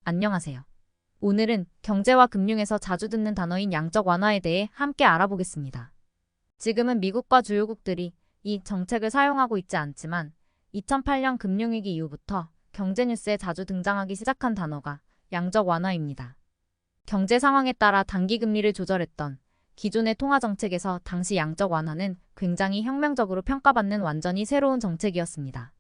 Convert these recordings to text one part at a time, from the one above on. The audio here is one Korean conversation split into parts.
안녕하세요. 오늘은 경제와 금융에서 자주 듣는 단어인 양적 완화에 대해 함께 알아보겠습니다. 지금은 미국과 주요국들이 이 정책을 사용하고 있지 않지만 2008년 금융위기 이후부터 경제 뉴스에 자주 등장하기 시작한 단어가 양적 완화입니다. 경제 상황에 따라 단기 금리를 조절했던 기존의 통화 정책에서 당시 양적 완화는 굉장히 혁명적으로 평가받는 완전히 새로운 정책이었습니다.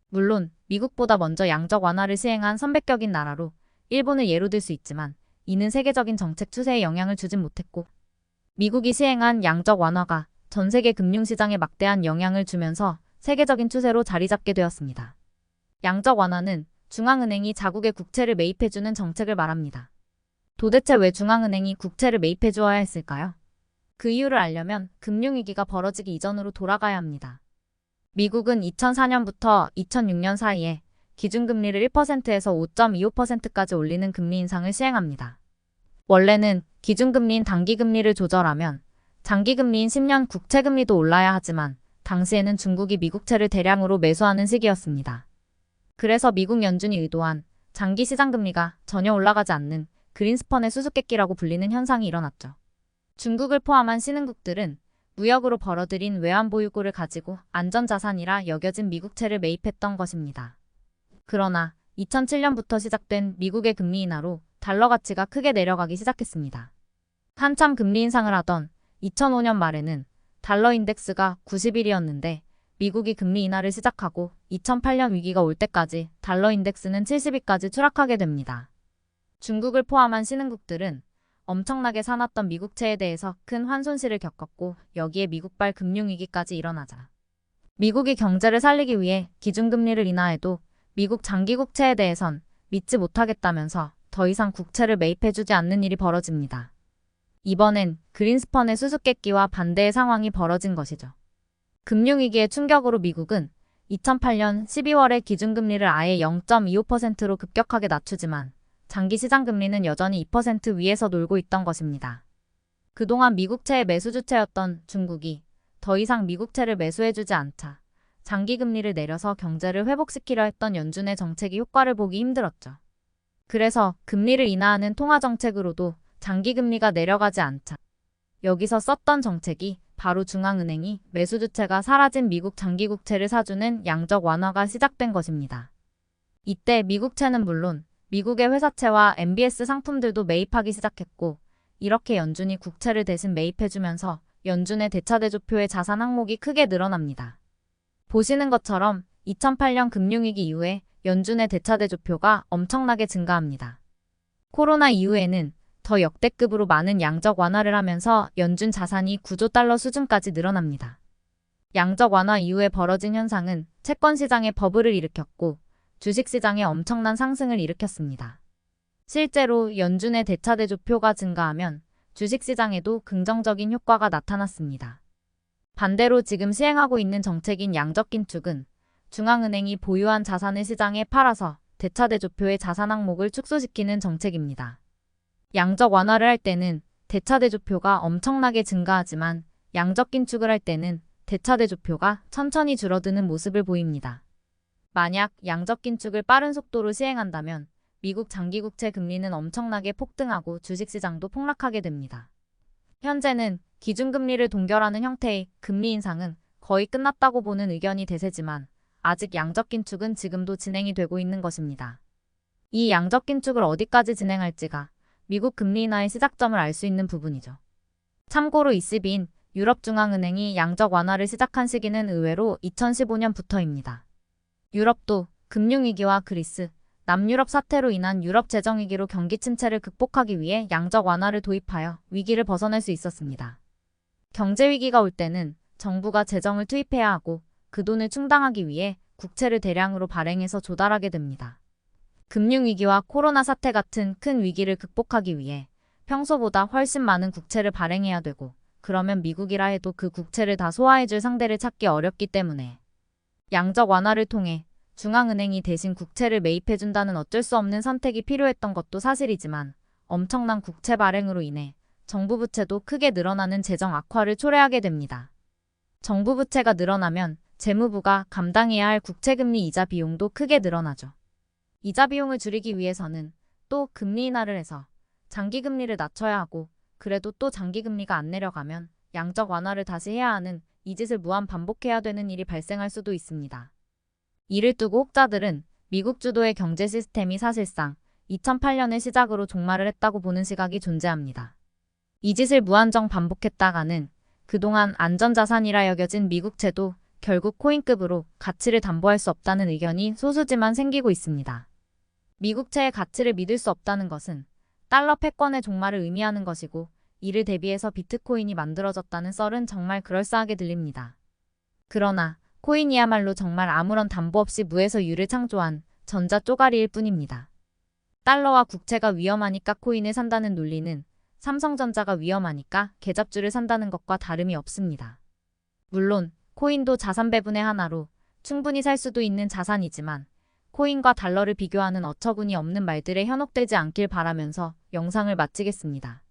물론 미국보다 먼저 양적 완화를 시행한 선배격인 나라로 일본을 예로 들 수 있지만 이는 세계적인 정책 추세에 영향을 주진 못했고 미국이 시행한 양적 완화가 전 세계 금융시장에 막대한 영향을 주면서 세계적인 추세로 자리 잡게 되었습니다. 양적 완화는 중앙은행이 자국의 국채를 매입해주는 정책을 말합니다. 도대체 왜 중앙은행이 국채를 매입해 주어야 했을까요? 그 이유를 알려면 금융위기가 벌어지기 이전으로 돌아가야 합니다. 미국은 2004년부터 2006년 사이에 기준금리를 1%에서 5.25%까지 올리는 금리 인상을 시행합니다. 원래는 기준금리인 단기금리를 조절하면 장기금리인 10년 국채금리도 올라야 하지만 당시에는 중국이 미국채를 대량으로 매수하는 시기였습니다. 그래서 미국 연준이 의도한 장기 시장금리가 전혀 올라가지 않는 그린스펀의 수수께끼라고 불리는 현상이 일어났죠. 중국을 포함한 신흥국들은 무역으로 벌어들인 외환보유고를 가지고 안전자산이라 여겨진 미국채를 매입했던 것입니다. 그러나 2007년부터 시작된 미국의 금리 인하로 달러 가치가 크게 내려가기 시작했습니다. 한참 금리 인상을 하던 2005년 말에는 달러 인덱스가 90일이었는데 미국이 금리 인하를 시작하고 2008년 위기가 올 때까지 달러 인덱스는 70일까지 추락하게 됩니다. 중국을 포함한 신흥국들은 엄청나게 사놨던 미국채에 대해서 큰 환손실을 겪었고 여기에 미국발 금융위기까지 일어나자 미국이 경제를 살리기 위해 기준금리를 인하해도 미국 장기국채에 대해선 믿지 못하겠다면서 더 이상 국채를 매입해주지 않는 일이 벌어집니다. 이번엔 그린스펀의 수수께끼와 반대의 상황이 벌어진 것이죠. 금융위기의 충격으로 미국은 2008년 12월에 기준금리를 아예 0.25%로 급격하게 낮추지만 장기 시장금리는 여전히 2% 위에서 놀고 있던 것입니다. 그동안 미국채의 매수 주체였던 중국이 더 이상 미국채를 매수해주지 않자 장기금리를 내려서 경제를 회복시키려 했던 연준의 정책이 효과를 보기 힘들었죠. 그래서 금리를 인하하는 통화정책으로도 장기금리가 내려가지 않자 여기서 썼던 정책이 바로 중앙은행이 매수 주체가 사라진 미국 장기국채를 사주는 양적 완화가 시작된 것입니다. 이때 미국채는 물론 미국의 회사채와 MBS 상품들도 매입하기 시작했고 이렇게 연준이 국채를 대신 매입해주면서 연준의 대차대조표의 자산 항목이 크게 늘어납니다. 보시는 것처럼 2008년 금융위기 이후에 연준의 대차대조표가 엄청나게 증가합니다. 코로나 이후에는 더 역대급으로 많은 양적 완화를 하면서 연준 자산이 9조 달러 수준까지 늘어납니다. 양적 완화 이후에 벌어진 현상은 채권시장에 버블을 일으켰고 주식시장에 엄청난 상승을 일으켰습니다. 실제로 연준의 대차대조표가 증가하면 주식시장에도 긍정적인 효과가 나타났습니다. 반대로 지금 시행하고 있는 정책인 양적긴축은 중앙은행이 보유한 자산을 시장에 팔아서 대차대조표의 자산 항목을 축소시키는 정책입니다. 양적 완화를 할 때는 대차대조표가 엄청나게 증가하지만 양적긴축을 할 때는 대차대조표가 천천히 줄어드는 모습을 보입니다. 만약 양적긴축을 빠른 속도로 시행한다면 미국 장기국채 금리는 엄청나게 폭등하고 주식시장도 폭락하게 됩니다. 현재는 기준금리를 동결하는 형태의 금리 인상은 거의 끝났다고 보는 의견이 대세지만 아직 양적긴축은 지금도 진행이 되고 있는 것입니다. 이 양적긴축을 어디까지 진행할지가 미국 금리 인하의 시작점을 알 수 있는 부분이죠. 참고로 ECB인 유럽중앙은행이 양적 완화를 시작한 시기는 의외로 2015년부터입니다. 유럽도 금융위기와 그리스, 남유럽 사태로 인한 유럽 재정위기로 경기 침체를 극복하기 위해 양적 완화를 도입하여 위기를 벗어날 수 있었습니다. 경제위기가 올 때는 정부가 재정을 투입해야 하고 그 돈을 충당하기 위해 국채를 대량으로 발행해서 조달하게 됩니다. 금융위기와 코로나 사태 같은 큰 위기를 극복하기 위해 평소보다 훨씬 많은 국채를 발행해야 되고 그러면 미국이라 해도 그 국채를 다 소화해줄 상대를 찾기 어렵기 때문에 양적 완화를 통해 중앙은행이 대신 국채를 매입해준다는 어쩔 수 없는 선택이 필요했던 것도 사실이지만 엄청난 국채 발행으로 인해 정부 부채도 크게 늘어나는 재정 악화를 초래하게 됩니다. 정부 부채가 늘어나면 재무부가 감당해야 할 국채금리 이자 비용도 크게 늘어나죠. 이자 비용을 줄이기 위해서는 또 금리 인하를 해서 장기 금리를 낮춰야 하고 그래도 또 장기 금리가 안 내려가면 양적 완화를 다시 해야 하는 이 짓을 무한 반복해야 되는 일이 발생할 수도 있습니다. 이를 두고 혹자들은 미국 주도의 경제 시스템이 사실상 2008년을 시작으로 종말을 했다고 보는 시각이 존재합니다. 이 짓을 무한정 반복했다가는 그동안 안전자산이라 여겨진 미국채도 결국 코인급으로 가치를 담보할 수 없다는 의견이 소수지만 생기고 있습니다. 미국채의 가치를 믿을 수 없다는 것은 달러 패권의 종말을 의미하는 것이고 이를 대비해서 비트코인이 만들어졌다는 썰은 정말 그럴싸하게 들립니다. 그러나 코인이야말로 정말 아무런 담보 없이 무에서 유를 창조한 전자 쪼가리일 뿐입니다. 달러와 국채가 위험하니까 코인을 산다는 논리는 삼성전자가 위험하니까 계잡주를 산다는 것과 다름이 없습니다. 물론 코인도 자산 배분의 하나로 충분히 살 수도 있는 자산이지만 코인과 달러를 비교하는 어처구니 없는 말들에 현혹되지 않길 바라면서 영상을 마치겠습니다.